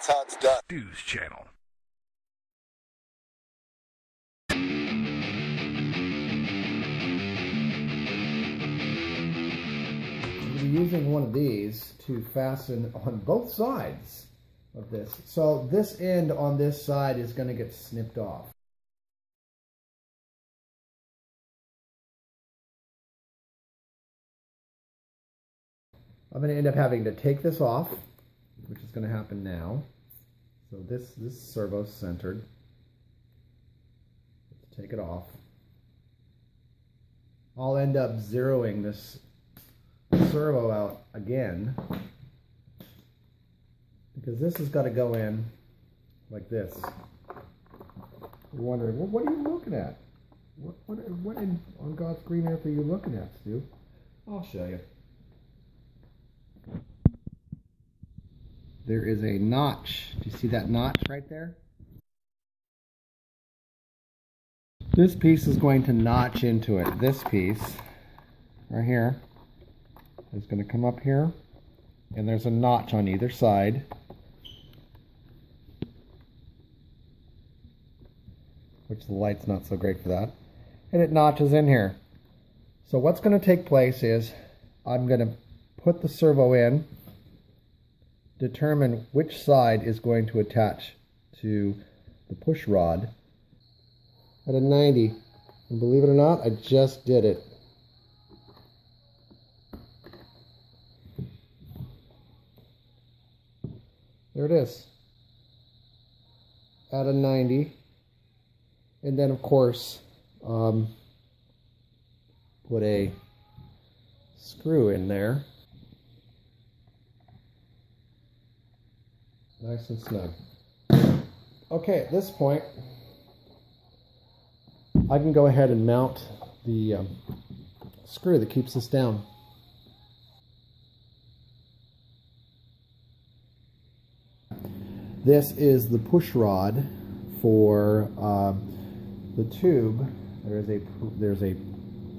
That's how it's done. News channel. We'll be using one of these to fasten on both sides of this. So this end on this side is going to get snipped off. I'm going to end up having to take this off, which is going to happen now. So this servo's centered. Let's take it off. I'll end up zeroing this servo out again, because this has got to go in like this. You're wondering, well, what are you looking at? What on God's green earth are you looking at, Stu? I'll show you. There is a notch. Do you see that notch right there? This piece is going to notch into it. This piece right here is going to come up here, and there's a notch on either side. Which the light's not so great for that. And it notches in here. So what's going to take place is I'm going to put the servo in, determine which side is going to attach to the push rod at a 90. And believe it or not, I just did it. There it is. At a 90. And then, of course, put a screw in there. Nice and snug. Okay, at this point, I can go ahead and mount the screw that keeps this down. This is the push rod for the tube. There's a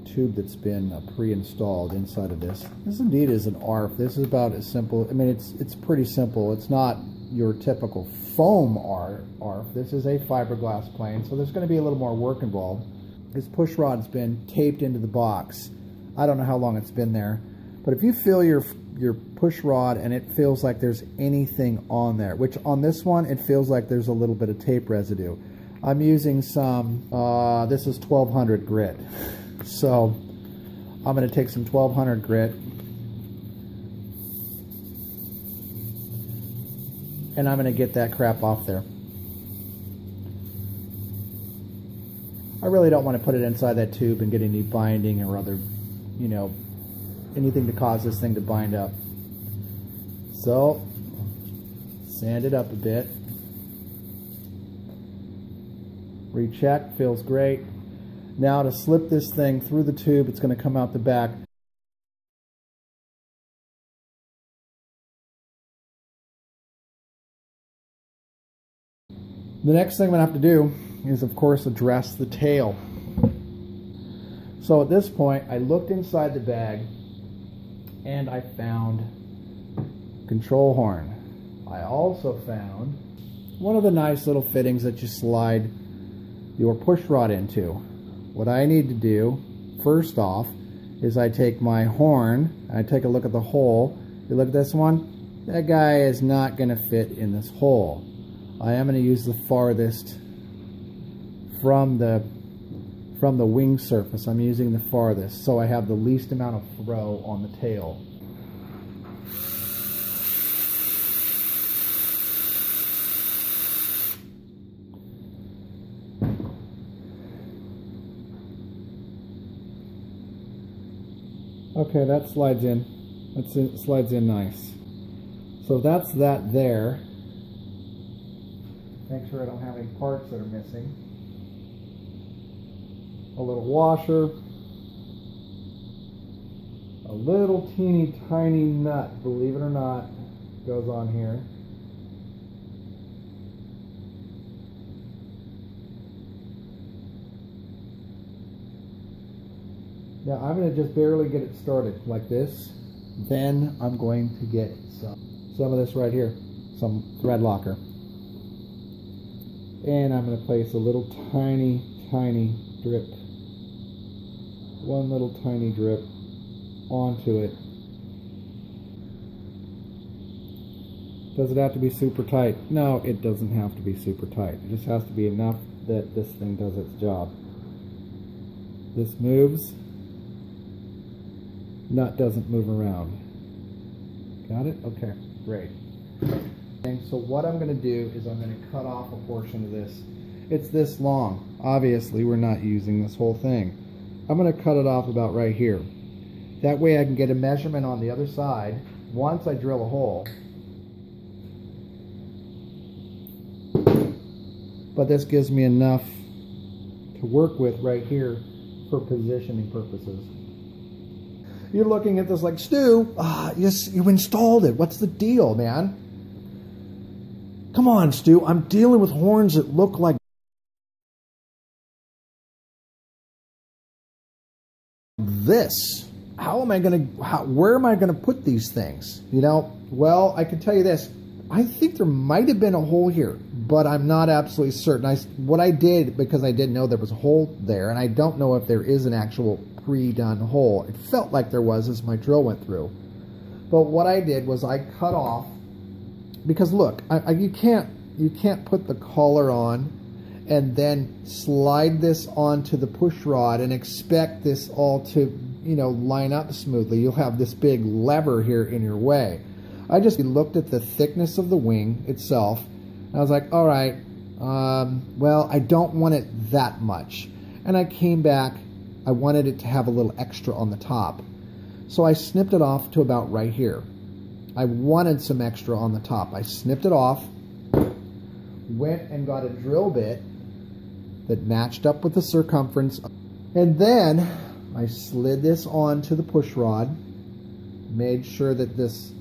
tube that's been pre-installed inside of this. This indeed is an ARF. This is about as simple. I mean, it's pretty simple. It's not your typical foam ARF. This is a fiberglass plane, so there's going to be a little more work involved. This push rod's been taped into the box. I don't know how long it's been there, but if you feel your push rod and it feels like there's anything on there, which on this one it feels like there's a little bit of tape residue. I'm using some, this is 1200 grit. So I'm going to take some 1200 grit and I'm going to get that crap off there. I really don't want to put it inside that tube and get any binding or other, you know, anything to cause this thing to bind up. So, sand it up a bit. Recheck, feels great. Now to slip this thing through the tube, it's going to come out the back. The next thing I'm going to have to do is, of course, address the tail. So at this point, I looked inside the bag and I found control horn. I also found one of the nice little fittings that you slide your push rod into. What I need to do, first off, is I take my horn, I take a look at the hole. You look at this one, that guy is not going to fit in this hole. I am going to use the farthest from the wing surface. I'm using the farthest, so I have the least amount of throw on the tail. Okay, that slides in. It slides in nice. So that's that there. Make sure I don't have any parts that are missing. A little washer. A little teeny tiny nut, believe it or not, goes on here. Now I'm going to just barely get it started like this. Then I'm going to get some of this right here. some thread locker. And I'm going to place a little tiny drip, one little tiny drip onto it. Does it have to be super tight? No, it doesn't have to be super tight. It just has to be enough that this thing does its job. This moves, nut doesn't move around. Got it? Okay, great. And so what I'm going to do is I'm going to cut off a portion of this. It's this long. Obviously, we're not using this whole thing. I'm going to cut it off about right here. That way I can get a measurement on the other side once I drill a hole. But this gives me enough to work with right here for positioning purposes. You're looking at this like, Stu, you installed it. What's the deal, man? Come on, Stu. I'm dealing with horns that look like this. How am I going to, where am I going to put these things? You know, well, I can tell you this. I think there might have been a hole here, but I'm not absolutely certain. What I did, because I didn't know there was a hole there, and I don't know if there is an actual pre-done hole. It felt like there was as my drill went through. But what I did was I cut off, because look, you can't put the collar on and then slide this onto the push rod and expect this all to, you know, line up smoothly. You'll have this big lever here in your way. I just looked at the thickness of the wing itself. I was like, all right, well, I don't want it that much. And I came back, I wanted it to have a little extra on the top. So I snipped it off to about right here. I wanted some extra on the top. I snipped it off, went and got a drill bit that matched up with the circumference. And then I slid this onto the push rod, made sure that this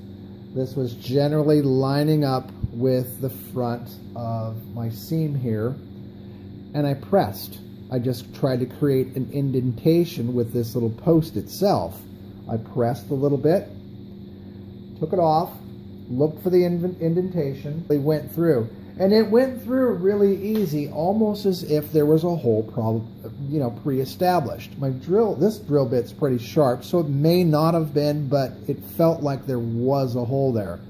was generally lining up with the front of my seam here, and I pressed. I just tried to create an indentation with this little post itself. I pressed a little bit, took it off, looked for the indentation. It went through, and it went through really easy, almost as if there was a hole pre-established. This drill bit's pretty sharp, so it may not have been, but it felt like there was a hole there.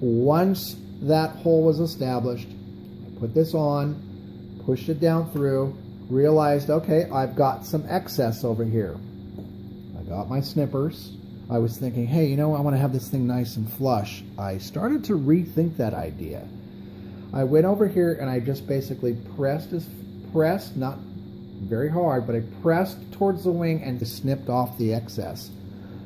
Once that hole was established, I put this on, pushed it down through, realized, okay, I've got some excess over here. I got my snippers. I was thinking, hey, I want to have this thing nice and flush. I started to rethink that idea. I went over here and I just basically pressed, not very hard, but I pressed towards the wing and just snipped off the excess.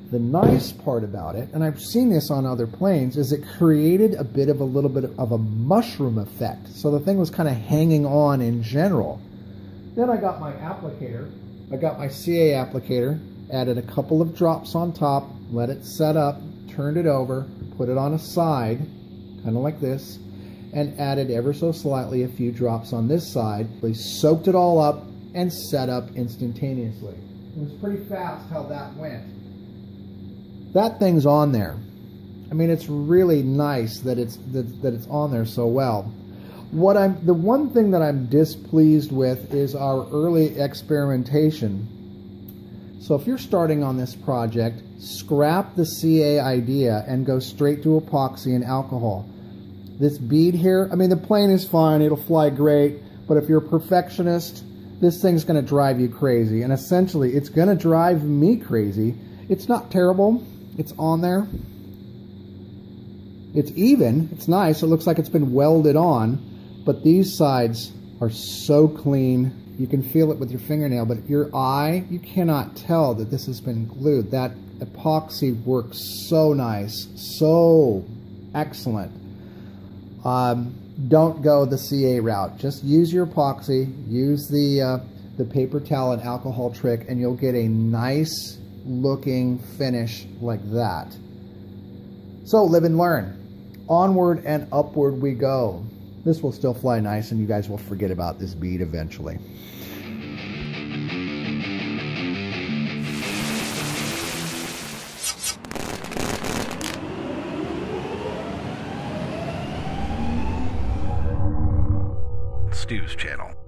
The nice part about it, and I've seen this on other planes, is it created a little bit of a mushroom effect. So the thing was kind of hanging on in general. Then I got my applicator. I got my CA applicator, added a couple of drops on top, let it set up, turned it over, put it on a side, kind of like this, and added ever so slightly a few drops on this side. We soaked it all up and set up instantaneously. It was pretty fast how that went. That thing's on there. I mean, it's really nice that it's on there so well. The one thing that I'm displeased with is our early experimentation. So if you're starting on this project, scrap the CA idea and go straight to epoxy and alcohol. This bead here, I mean, the plane is fine, it'll fly great, but if you're a perfectionist, this thing's going to drive you crazy. And essentially, it's going to drive me crazy. It's not terrible. It's on there. It's even. It's nice. It looks like it's been welded on. But these sides are so clean. You can feel it with your fingernail, but your eye, you cannot tell that this has been glued. That epoxy works so nice. So excellent. Don't go the CA route. Just use your epoxy, use the paper towel and alcohol trick, and you'll get a nice looking finish like that. So live and learn. Onward and upward we go. This will still fly nice, and you guys will forget about this bead eventually. Stews channel.